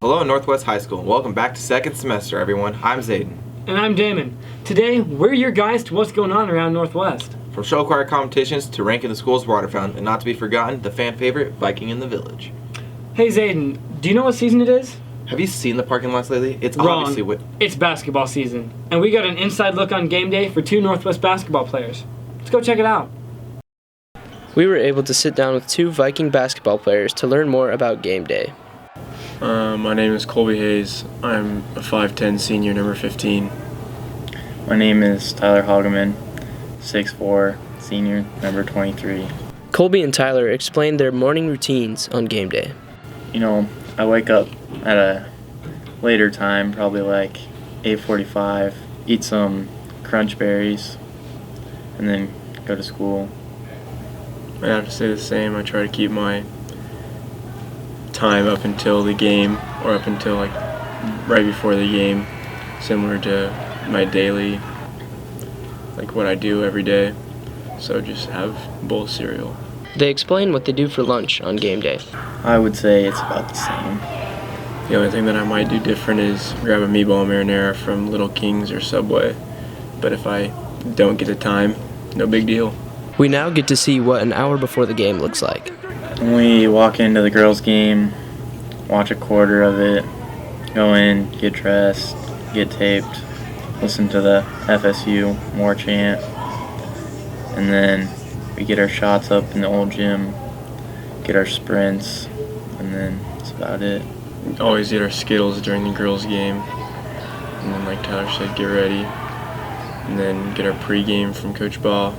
Hello, Northwest High School. Welcome back to second semester, everyone. I'm Zaden. And I'm Damon. Today, we're your guides to what's going on around Northwest. From show choir competitions to ranking the school's water fountain, and not to be forgotten, the fan favorite, Viking in the Village. Hey Zaden, do you know what season it is? Have you seen the parking lots lately? It's Wrong. obviously what... It's basketball season. And we got an inside look on game day for two Northwest basketball players. Let's go check it out. We were able to sit down with two Viking basketball players to learn more about game day. My name is Colby Hayes. I'm a 5'10 senior, number 15. My name is Tyler Hageman, 6'4 senior, number 23. Colby and Tyler explained their morning routines on game day. You know, I wake up at a later time, probably like 8:45, eat some crunch berries, and then go to school. I have to say the same. I try to keep my time up until the game, or up until like right before the game, similar to my daily, like what I do every day. So just have a bowl of cereal. They explain what they do for lunch on game day. I would say it's about the same. The only thing that I might do different is grab a meatball marinara from Little Kings or Subway. But if I don't get the time, no big deal. We now get to see what an hour before the game looks like. We walk into the girls' game, watch a quarter of it, go in, get dressed, get taped, listen to the FSU war chant, and then we get our shots up in the old gym, get our sprints, and then that's about it. We always eat our Skittles during the girls' game, and then like Tyler said, get ready, and then get our pregame from Coach Ball.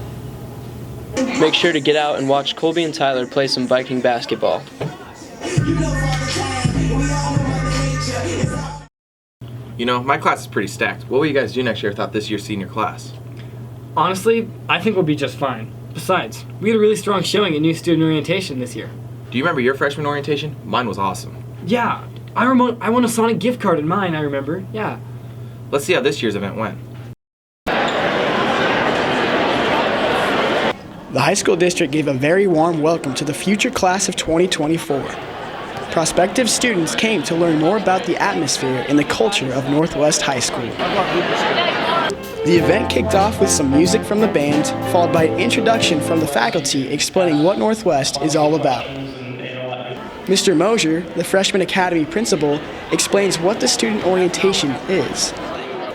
Make sure to get out and watch Colby and Tyler play some Viking basketball. You know, my class is pretty stacked. What will you guys do next year without this year's senior class? Honestly, I think we'll be just fine. Besides, we had a really strong showing at new student orientation this year. Do you remember your freshman orientation? Mine was awesome. Yeah, I won a Sonic gift card in mine, I remember. Yeah. Let's see how this year's event went. The high school district gave a very warm welcome to the future class of 2024. Prospective students came to learn more about the atmosphere and the culture of Northwest High School. The event kicked off with some music from the band, followed by an introduction from the faculty explaining what Northwest is all about. Mr. Mosier, the Freshman Academy principal, explains what the student orientation is.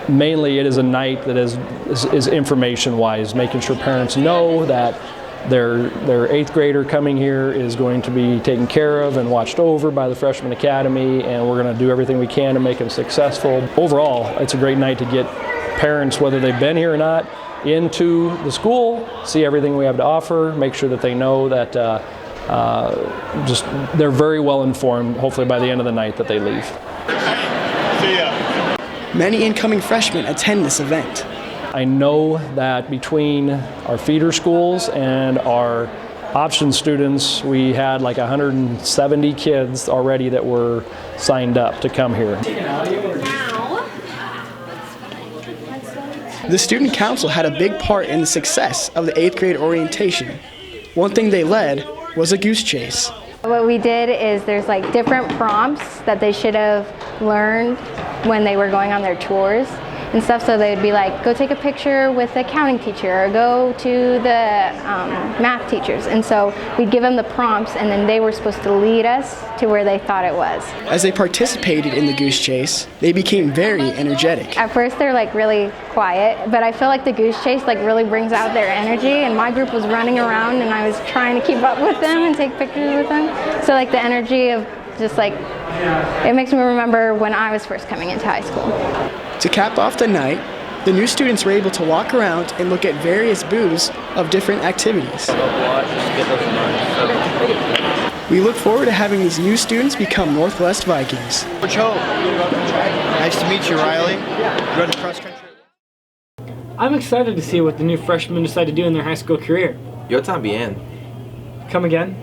Mainly it is a night that is information-wise, making sure parents know that their 8th grader coming here is going to be taken care of and watched over by the Freshman Academy, and we're going to do everything we can to make them successful. Overall, it's a great night to get parents, whether they've been here or not, into the school, see everything we have to offer, make sure that they know that they're very well informed, hopefully by the end of the night that they leave. See ya. Many incoming freshmen attend this event. I know that between our feeder schools and our option students, we had like 170 kids already that were signed up to come here. The student council had a big part in the success of the 8th grade orientation. One thing they led was a goose chase. What we did is there's like different prompts that they should have learned when they were going on their tours and stuff, so they'd be like, go take a picture with the accounting teacher or go to the math teachers. And so we'd give them the prompts and then they were supposed to lead us to where they thought it was. As they participated in the goose chase, they became very energetic. At first they're like really quiet, but I feel like the goose chase like really brings out their energy, and my group was running around and I was trying to keep up with them and take pictures with them. So like the energy of just like, it makes me remember when I was first coming into high school. To cap off the night, the new students were able to walk around and look at various booths of different activities. We look forward to having these new students become Northwest Vikings. Coach Hope, nice to meet you, Riley. You run cross country. I'm excited to see what the new freshmen decide to do in their high school career. Yo también. Come again?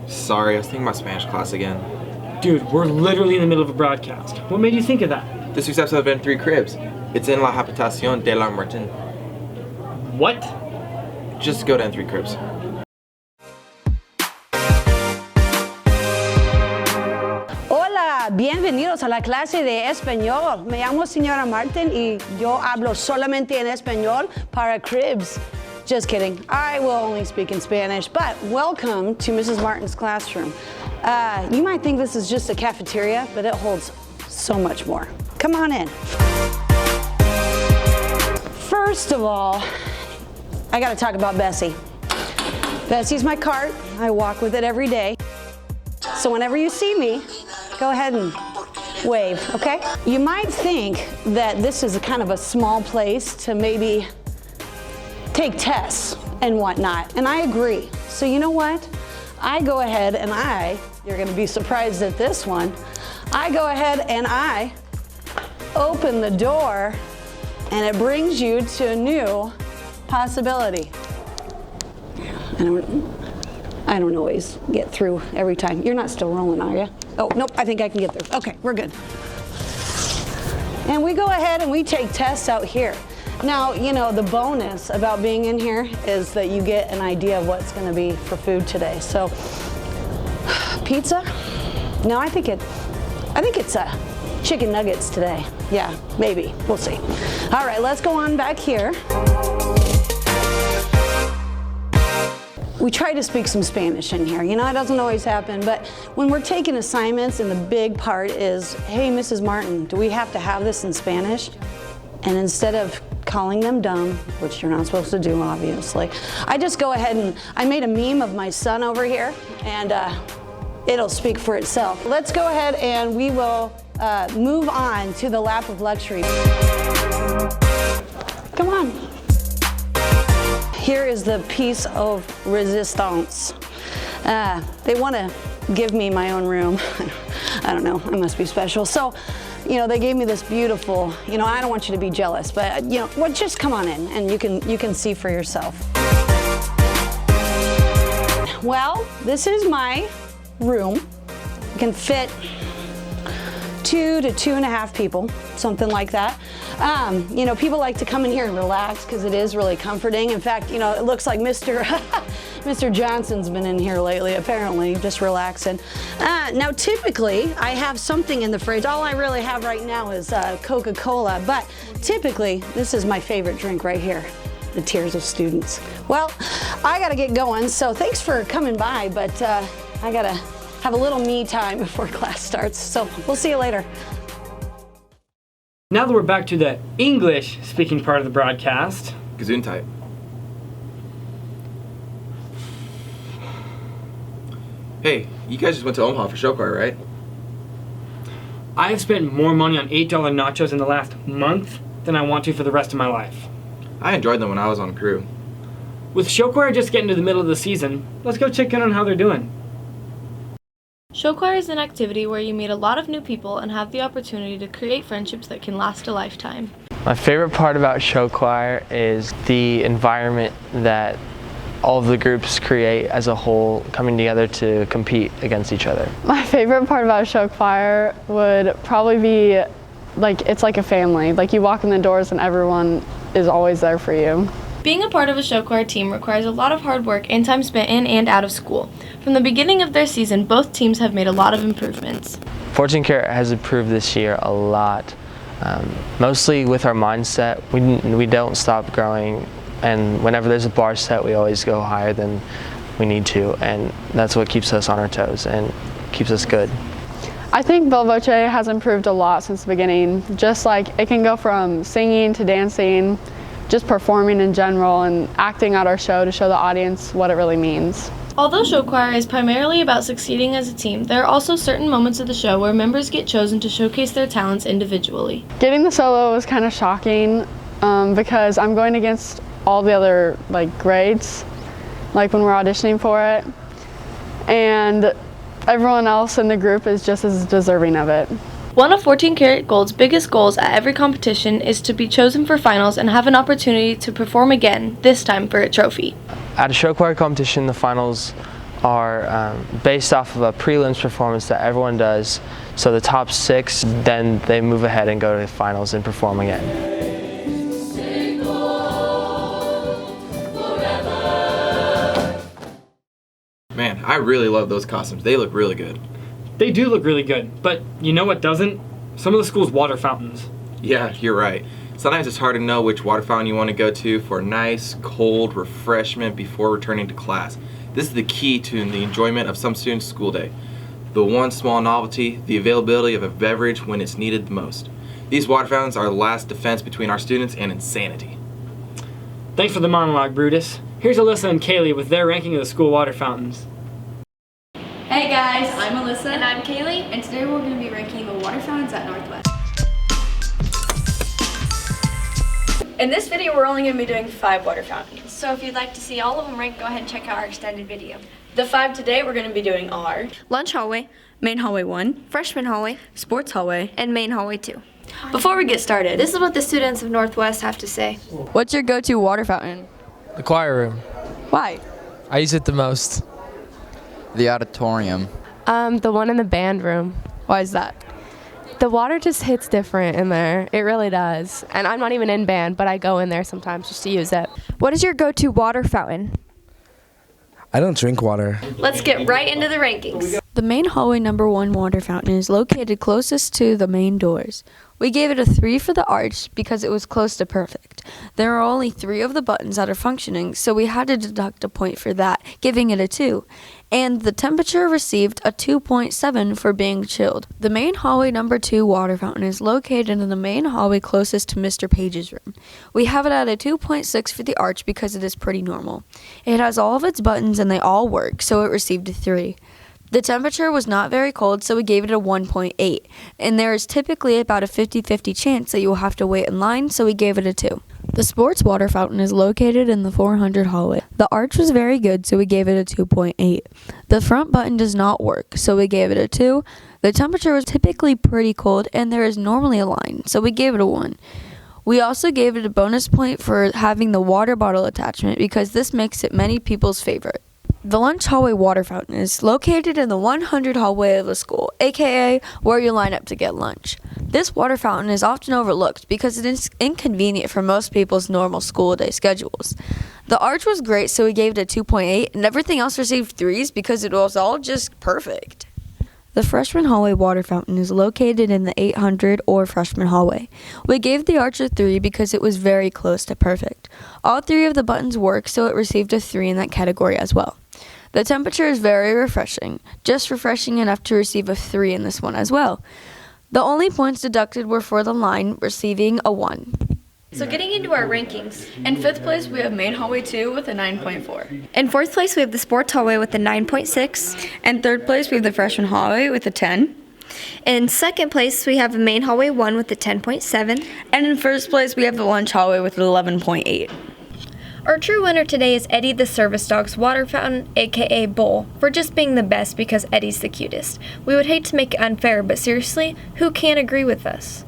Sorry, I was thinking about Spanish class again. Dude, we're literally in the middle of a broadcast. What made you think of that? This week's episode of In Three Cribs. It's in La Habitación de la Martin. What? Just go to In Three Cribs. Hola, Bienvenidos a la clase de español. Me llamo señora Martin y yo hablo solamente en español para cribs. Just kidding. I will only speak in Spanish, but welcome to Mrs. Martin's classroom. You might think this is just a cafeteria, but it holds so much more. Come on in. First of all, I gotta talk about Bessie. Bessie's my cart. I walk with it every day. So whenever you see me, go ahead and wave, okay? You might think that this is a kind of a small place to maybe take tests and whatnot, and I agree. So you know what? I go ahead and you're gonna be surprised at this one, I go ahead and I open the door and it brings you to a new possibility. I don't always get through every time. You're not still rolling, are you? Oh, nope, I think I can get through. Okay, we're good. And we go ahead and we take tests out here. Now, you know, the bonus about being in here is that you get an idea of what's gonna be for food today. So, pizza? No, I think it's chicken nuggets today. Yeah, maybe, we'll see. All right, let's go on back here. We try to speak some Spanish in here. You know, it doesn't always happen, but when we're taking assignments and the big part is, hey, Mrs. Martin, do we have to have this in Spanish? And instead of calling them dumb, which you're not supposed to do, obviously, I just go ahead and I made a meme of my son over here, and it'll speak for itself. Let's go ahead and we will move on to the lap of luxury. Come on. Here is the piece of resistance. They want to give me my own room. I don't know, I must be special. So, you know, they gave me this beautiful, you know, I don't want you to be jealous, but you know, well, just come on in and you can see for yourself. Well, this is my room. It can fit 2 to 2.5 people, something like that. You know, people like to come in here and relax because it is really comforting. In fact, you know, it looks like Mr. Johnson's been in here lately, apparently, just relaxing. Now, typically, I have something in the fridge. All I really have right now is Coca-Cola, but typically, this is my favorite drink right here, the Tears of Students. Well, I gotta get going, so thanks for coming by, but I gotta have a little me time before class starts, so we'll see you later. Now that we're back to the English speaking part of the broadcast. Gesundheit. Hey, you guys just went to Omaha for show choir, right? I have spent more money on $8 nachos in the last month than I want to for the rest of my life. I enjoyed them when I was on crew. With show choir just getting to the middle of the season, let's go check in on how they're doing. Show choir is an activity where you meet a lot of new people and have the opportunity to create friendships that can last a lifetime. My favorite part about show choir is the environment that all of the groups create as a whole, coming together to compete against each other. My favorite part about show choir would probably be it's like a family. Like you walk in the doors and everyone is always there for you. Being a part of a show choir team requires a lot of hard work and time spent in and out of school. From the beginning of their season, both teams have made a lot of improvements. Fortune Care has improved this year a lot, mostly with our mindset. We don't stop growing, and whenever there's a bar set, we always go higher than we need to, and that's what keeps us on our toes and keeps us good. I think Bella Voce has improved a lot since the beginning. Just like it can go from singing to dancing, just performing in general and acting out our show to show the audience what it really means. Although show choir is primarily about succeeding as a team, there are also certain moments of the show where members get chosen to showcase their talents individually. Getting the solo was kind of shocking because I'm going against all the other grades, when we're auditioning for it, and everyone else in the group is just as deserving of it. One of 14 Karat Gold's biggest goals at every competition is to be chosen for finals and have an opportunity to perform again, this time for a trophy. At a show choir competition, the finals are based off of a prelims performance that everyone does. So the top 6, then they move ahead and go to the finals and perform again. Man, I really love those costumes. They look really good. They do look really good, but you know what doesn't? Some of the school's water fountains. Yeah, you're right. Sometimes it's hard to know which water fountain you want to go to for a nice, cold refreshment before returning to class. This is the key to the enjoyment of some students' school day. The one small novelty, the availability of a beverage when it's needed the most. These water fountains are the last defense between our students and insanity. Thanks for the monologue, Brutus. Here's Alyssa and Kaylee with their ranking of the school water fountains. Hey guys, I'm Alyssa. And I'm Kaylee, and today we're going to be ranking the water fountains at Northwest. In this video, we're only going to be doing 5 water fountains. So if you'd like to see all of them ranked, go ahead and check out our extended video. The 5 today we're going to be doing are Lunch hallway, Main Hallway 1, freshman hallway, Sports Hallway, and main hallway 2. Before we get started, This is what the students of Northwest have to say. what's your go-to water fountain? The choir room. Why? I use it the most. The auditorium. The one in the band room. Why is that? The water just hits different in there. It really does. And I'm not even in band, but I go in there sometimes just to use it. What is your go-to water fountain? I don't drink water. Let's get right into the rankings. The main hallway number 1 water fountain is located closest to the main doors. We gave it a 3 for the arch because it was close to perfect. There are only 3 of the buttons that are functioning, so we had to deduct a point for that, giving it a 2. And the temperature received a 2.7 for being chilled. The main hallway number 2 water fountain is located in the main hallway closest to Mr. Page's room. We have it at a 2.6 for the arch because it is pretty normal. It has all of its buttons and they all work, so it received a 3. The temperature was not very cold, so we gave it a 1.8, and there is typically about a 50-50 chance that you will have to wait in line, so we gave it a 2. The sports water fountain is located in the 400 hallway. The arch was very good, so we gave it a 2.8. The front button does not work, so we gave it a 2. The temperature was typically pretty cold, and there is normally a line, so we gave it a 1. We also gave it a bonus point for having the water bottle attachment because this makes it many people's favorite. The lunch hallway water fountain is located in the 100 hallway of the school, aka where you line up to get lunch. This water fountain is often overlooked because it is inconvenient for most people's normal school day schedules. The arch was great, so we gave it a 2.8, and everything else received 3s because it was all just perfect. The freshman hallway water fountain is located in the 800 or freshman hallway. We gave the arch a 3 because it was very close to perfect. All 3 of the buttons work, so it received a 3 in that category as well. The temperature is very refreshing, just refreshing enough to receive a 3 in this one as well. The only points deducted were for the line, receiving a 1. So getting into our rankings. In 5th place, we have Main Hallway 2 with a 9.4. In 4th place, we have the sports hallway with a 9.6. In 3rd place, we have the Freshman Hallway with a 10. In 2nd place, we have the main hallway 1 with a 10.7. And in 1st place, we have the Lunch Hallway with an 11.8. Our true winner today is Eddie the Service Dog's water fountain, aka Bull, for just being the best because Eddie's the cutest. We would hate to make it unfair, but seriously, who can't agree with us?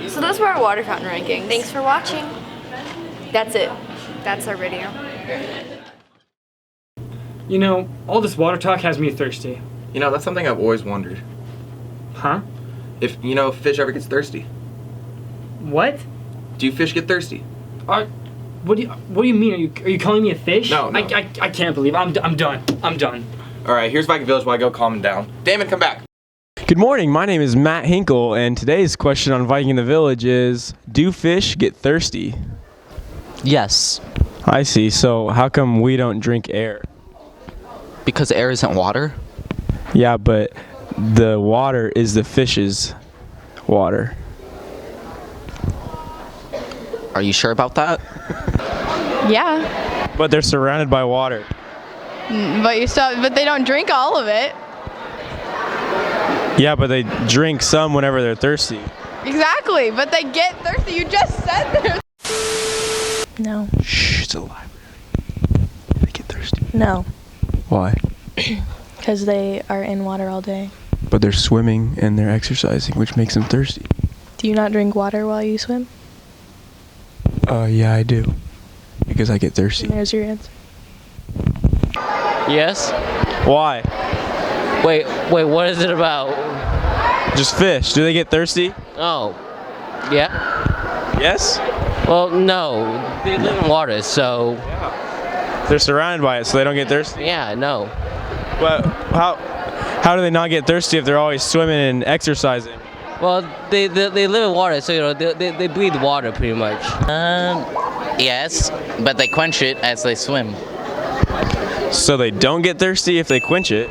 So those were our water fountain rankings. Thanks for watching. That's it. That's our video. You know, all this water talk has me thirsty. You know, that's something I've always wondered. Huh? If, fish ever gets thirsty. What? Do fish get thirsty? What do you mean? Are you calling me a fish? No. I can't believe it. I'm done. I'm done. All right, here's Viking Village while I go calm him down. Damon, come back. Good morning, my name is Matt Hinkle, and today's question on Viking in the Village is, do fish get thirsty? Yes. I see, so how come we don't drink air? Because air isn't water? Yeah, but the water is the fish's water. Are you sure about that? Yeah, But they're surrounded by water. but they don't drink all of it. Yeah, but they drink some whenever they're thirsty. Exactly, but they get thirsty. You just said that. No. Shh, it's a library. They get thirsty. No. Why? Because they are in water all day. But they're swimming and they're exercising, which makes them thirsty. Do you not drink water while you swim? Yeah, I do. Because I get thirsty. And there's your answer. Yes? Why? Wait, what is it about? Just fish. Do they get thirsty? Oh. Yeah? Yes? Well, no. They live in water, so... Yeah. They're surrounded by it, so they don't get thirsty? Yeah, no. Well, How do they not get thirsty if they're always swimming and exercising? Well, they live in water, so you know they breathe water pretty much. Yes, but they quench it as they swim. So they don't get thirsty if they quench it?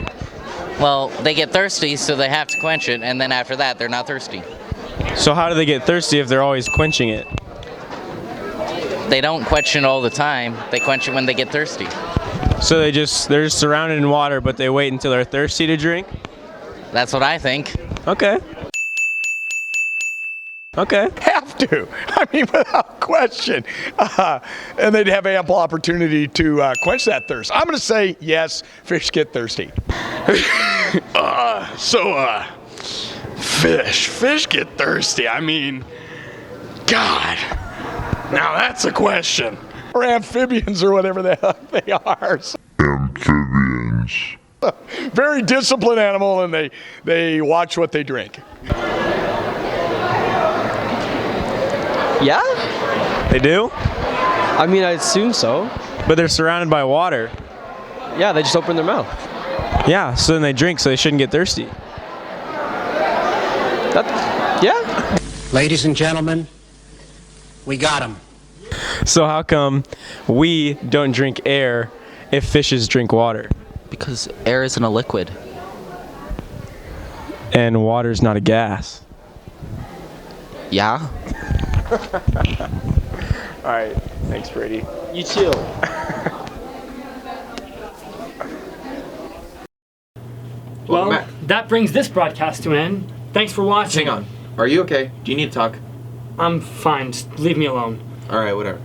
Well, they get thirsty, so they have to quench it, and then after that, they're not thirsty. So how do they get thirsty if they're always quenching it? They don't quench it all the time. They quench it when they get thirsty. So they're just surrounded in water, but they wait until they're thirsty to drink? That's what I think. Okay. Okay. Have to. I mean, without question. And they'd have ample opportunity to quench that thirst. I'm going to say yes, fish get thirsty. Fish get thirsty. I mean, God. Now that's a question. Or amphibians or whatever the heck they are. Amphibians. Very disciplined animal, and they watch what they drink. Yeah? They do? I mean, I assume so. But they're surrounded by water. Yeah, they just open their mouth. Yeah, so then they drink, so they shouldn't get thirsty. Yeah. Ladies and gentlemen, we got him. So how come we don't drink air if fishes drink water? Because air isn't a liquid. And water's not a gas. Yeah? All right. Thanks, Brady. You too. Well, that brings this broadcast to an end. Thanks for watching. Hang on. Are you okay? Do you need to talk? I'm fine. Just leave me alone. All right, whatever.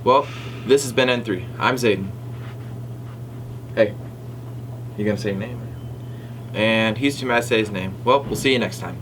Well, this has been N3. I'm Zaden. Hey, you gonna say your name? And he's too mad to say his name. Well, we'll see you next time.